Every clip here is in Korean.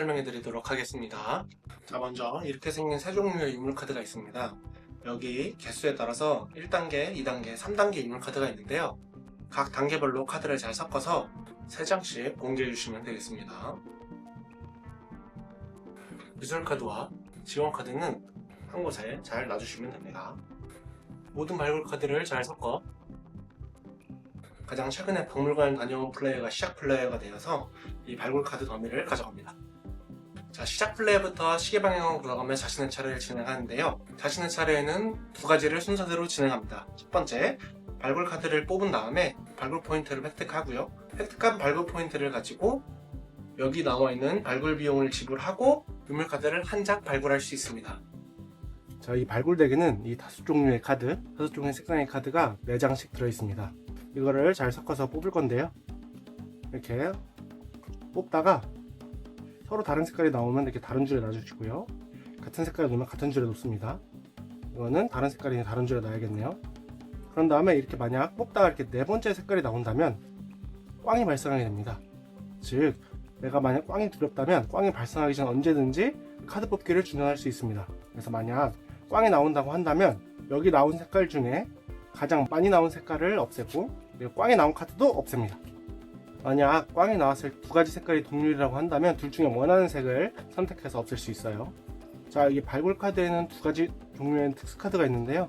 설명해 드리도록 하겠습니다. 자, 먼저 이렇게 생긴 세 종류의 유물 카드가 있습니다. 여기 개수에 따라서 1단계, 2단계, 3단계 유물 카드가 있는데요. 각 단계별로 카드를 잘 섞어서 3장씩 공개해 주시면 되겠습니다. 기술 카드와 지원 카드는 한 곳에 잘 놔주시면 됩니다. 모든 발굴 카드를 잘 섞어 가장 최근에 박물관 다녀온 플레이어가 시작 플레이어가 되어서 이 발굴 카드 더미를 가져갑니다. 자, 시작 플레이어부터 시계 방향으로 돌아가며 자신의 차례를 진행하는데요. 자신의 차례에는 두 가지를 순서대로 진행합니다. 첫 번째, 발굴 카드를 뽑은 다음에 발굴 포인트를 획득하고요. 획득한 발굴 포인트를 가지고 여기 나와 있는 발굴 비용을 지불하고 유물 카드를 한 장 발굴할 수 있습니다. 자, 이 발굴 덱에는 이 5종류의 카드, 5종류의 색상의 카드가 4장씩 들어있습니다. 이거를 잘 섞어서 뽑을 건데요. 이렇게 뽑다가 서로 다른 색깔이 나오면 이렇게 다른 줄에 놔주시고요. 같은 색깔을 놓으면 같은 줄에 놓습니다. 이거는 다른 색깔이니 다른 줄에 놔야겠네요. 그런 다음에 이렇게 만약 뽑다가 이렇게 4번째 색깔이 나온다면 꽝이 발생하게 됩니다. 즉, 내가 만약 꽝이 두렵다면 꽝이 발생하기 전 언제든지 카드 뽑기를 중단할 수 있습니다. 그래서 만약 꽝이 나온다고 한다면 여기 나온 색깔 중에 가장 많이 나온 색깔을 없애고 그리고 꽝이 나온 카드도 없앱니다. 만약 꽝이 나왔을 두 가지 색깔이 동률이라고 한다면 둘 중에 원하는 색을 선택해서 없앨 수 있어요. 자, 이 발굴 카드에는 두 가지 종류의 특수 카드가 있는데요.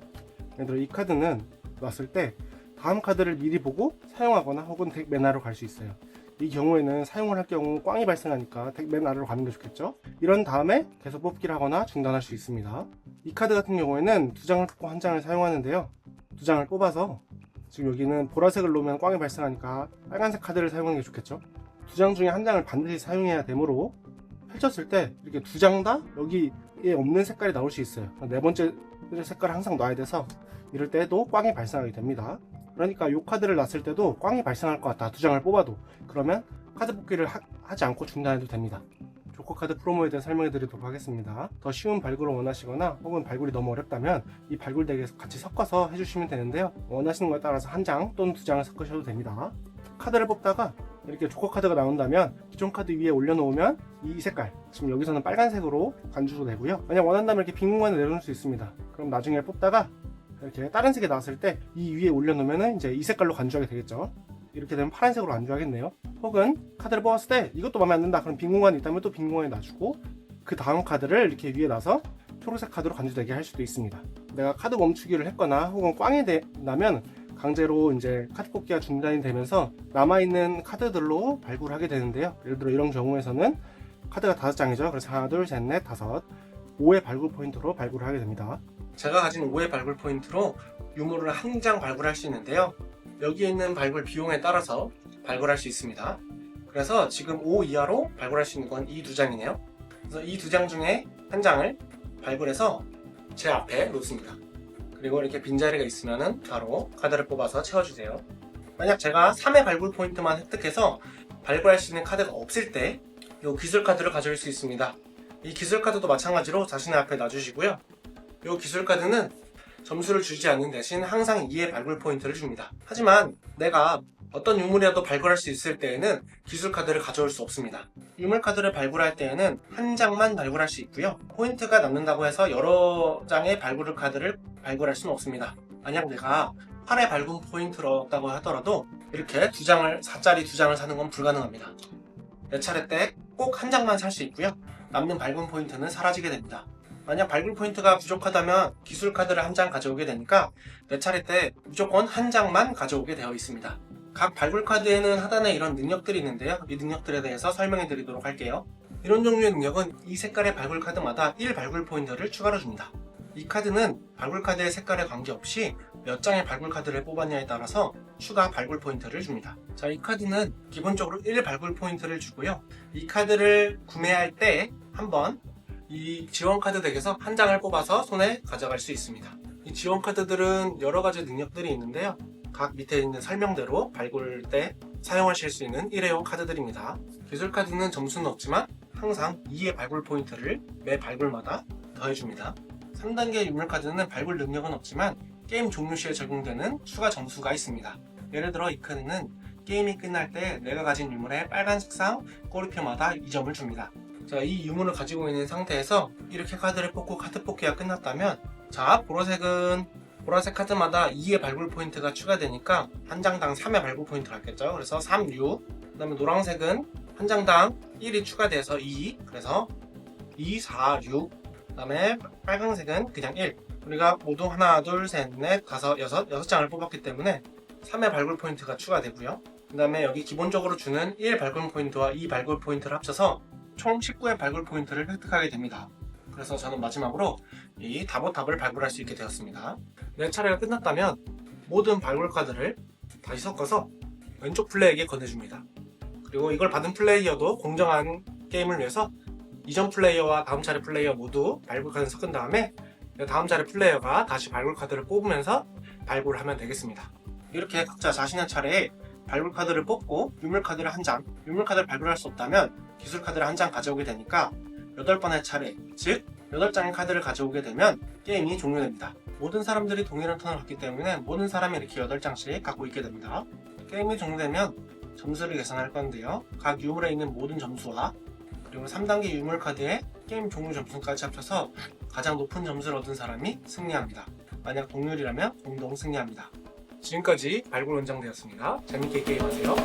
예를 들어 이 카드는 놨을 때 다음 카드를 미리 보고 사용하거나 혹은 덱 맨 아래로 갈 수 있어요. 이 경우에는 사용을 할 경우 꽝이 발생하니까 덱 맨 아래로 가는 게 좋겠죠. 이런 다음에 계속 뽑기를 하거나 중단할 수 있습니다. 이 카드 같은 경우에는 2장을 뽑고 1장을 사용하는데요. 2장을 뽑아서 지금 여기는 보라색을 놓으면 꽝이 발생하니까 빨간색 카드를 사용하는 게 좋겠죠. 2장 중에 1장을 반드시 사용해야 되므로 펼쳤을 때 이렇게 2장 다 여기에 없는 색깔이 나올 수 있어요. 4번째 색깔을 항상 놔야 돼서 이럴 때도 꽝이 발생하게 됩니다. 그러니까 이 카드를 놨을 때도 꽝이 발생할 것 같다. 2장을 뽑아도 그러면 카드 뽑기를 하지 않고 중단해도 됩니다. 조커 카드 프로모에 대해 설명해 드리도록 하겠습니다. 더 쉬운 발굴을 원하시거나 혹은 발굴이 너무 어렵다면 이 발굴 덱에서 같이 섞어서 해주시면 되는데요. 원하시는 것에 따라서 1장 또는 2장을 섞으셔도 됩니다. 카드를 뽑다가 이렇게 조커 카드가 나온다면 기존 카드 위에 올려놓으면 이 색깔, 지금 여기서는 빨간색으로 간주도 되고요. 만약 원한다면 이렇게 빈 공간에 내려놓을 수 있습니다. 그럼 나중에 뽑다가 이렇게 다른 색이 나왔을 때 이 위에 올려놓으면 이제 이 색깔로 간주하게 되겠죠. 이렇게 되면 파란색으로 간주하겠네요. 혹은 카드를 뽑았을 때 이것도 마음에 안 든다. 그럼 빈 공간이 있다면 또 빈 공간에 놔주고 그 다음 카드를 이렇게 위에 놔서 초록색 카드로 간주되게 할 수도 있습니다. 내가 카드 멈추기를 했거나 혹은 꽝이 나면 강제로 이제 카드 뽑기가 중단이 되면서 남아있는 카드들로 발굴하게 되는데요. 예를 들어 이런 경우에서는 카드가 5장이죠. 그래서 하나, 둘, 셋, 넷, 다섯 5의 발굴 포인트로 발굴을 하게 됩니다. 제가 가진 5의 발굴 포인트로 유물을 1장 발굴할 수 있는데요. 여기에 있는 발굴 비용에 따라서 발굴할 수 있습니다. 그래서 지금 5 이하로 발굴할 수 있는 건 이 2장이네요. 그래서 이 2장 중에 1장을 발굴해서 제 앞에 놓습니다. 그리고 이렇게 빈자리가 있으면 바로 카드를 뽑아서 채워주세요. 만약 제가 3의 발굴 포인트만 획득해서 발굴할 수 있는 카드가 없을 때 이 기술 카드를 가져올 수 있습니다. 이 기술 카드도 마찬가지로 자신의 앞에 놔주시고요. 이 기술 카드는 점수를 주지 않는 대신 항상 2의 발굴 포인트를 줍니다. 하지만 내가 어떤 유물이라도 발굴할 수 있을 때에는 기술 카드를 가져올 수 없습니다. 유물 카드를 발굴할 때에는 1장만 발굴할 수 있고요. 포인트가 남는다고 해서 여러 장의 발굴 카드를 발굴할 수는 없습니다. 만약 내가 8의 발굴 포인트를 얻었다고 하더라도 이렇게 4짜리 2장을 사는 건 불가능합니다. 내 차례 때 꼭 1장만 살 수 있고요. 남는 발굴 포인트는 사라지게 됩니다. 만약 발굴 포인트가 부족하다면 기술 카드를 1장 가져오게 되니까 내 차례 때 무조건 1장만 가져오게 되어 있습니다. 각 발굴 카드에는 하단에 이런 능력들이 있는데요. 이 능력들에 대해서 설명해 드리도록 할게요. 이런 종류의 능력은 이 색깔의 발굴 카드마다 1 발굴 포인트를 추가로 줍니다. 이 카드는 발굴 카드의 색깔에 관계없이 몇 장의 발굴 카드를 뽑았냐에 따라서 추가 발굴 포인트를 줍니다. 자, 이 카드는 기본적으로 1 발굴 포인트를 주고요. 이 카드를 구매할 때 한번 이 지원 카드 덱에서 1장을 뽑아서 손에 가져갈 수 있습니다. 이 지원 카드들은 여러 가지 능력들이 있는데요. 각 밑에 있는 설명대로 발굴 때 사용하실 수 있는 일회용 카드들입니다. 기술 카드는 점수는 없지만 항상 2의 발굴 포인트를 매 발굴마다 더해줍니다. 3단계 유물 카드는 발굴 능력은 없지만 게임 종료 시에 적용되는 추가 점수가 있습니다. 예를 들어 이 카드는 게임이 끝날 때 내가 가진 유물의 빨간 색상 꼬리표마다 2점을 줍니다. 자, 이 유물을 가지고 있는 상태에서 이렇게 카드를 뽑고 카드 뽑기가 끝났다면, 자, 보라색 카드마다 2의 발굴 포인트가 추가되니까 한 장당 3의 발굴 포인트가 있겠죠. 그래서 3, 6. 그 다음에 노란색은 한 장당 1이 추가돼서 2. 그래서 2, 4, 6. 그 다음에 빨강색은 그냥 1. 우리가 모두 하나, 둘, 셋, 넷, 다섯, 여섯 장을 뽑았기 때문에 3의 발굴 포인트가 추가되고요. 그 다음에 여기 기본적으로 주는 1 발굴 포인트와 2 발굴 포인트를 합쳐서 총 19의 발굴 포인트를 획득하게 됩니다. 그래서 저는 마지막으로 이 다보탑을 발굴할 수 있게 되었습니다. 내 차례가 끝났다면 모든 발굴 카드를 다시 섞어서 왼쪽 플레이에게 건네줍니다. 그리고 이걸 받은 플레이어도 공정한 게임을 위해서 이전 플레이어와 다음 차례 플레이어 모두 발굴 카드를 섞은 다음에 다음 차례 플레이어가 다시 발굴 카드를 뽑으면서 발굴을 하면 되겠습니다. 이렇게 각자 자신의 차례에 발굴 카드를 뽑고 유물 카드를 한 장, 유물 카드를 발굴할 수 없다면 기술 카드를 한 장 가져오게 되니까 8번의 차례, 즉 8장의 카드를 가져오게 되면 게임이 종료됩니다. 모든 사람들이 동일한 턴을 갖기 때문에 모든 사람이 이렇게 8장씩 갖고 있게 됩니다. 게임이 종료되면 점수를 계산할 건데요. 각 유물에 있는 모든 점수와 그리고 3단계 유물 카드의 게임 종료 점수까지 합쳐서 가장 높은 점수를 얻은 사람이 승리합니다. 만약 동률이라면 공동 승리합니다. 지금까지 발굴 원정되었습니다. 재밌게 게임하세요.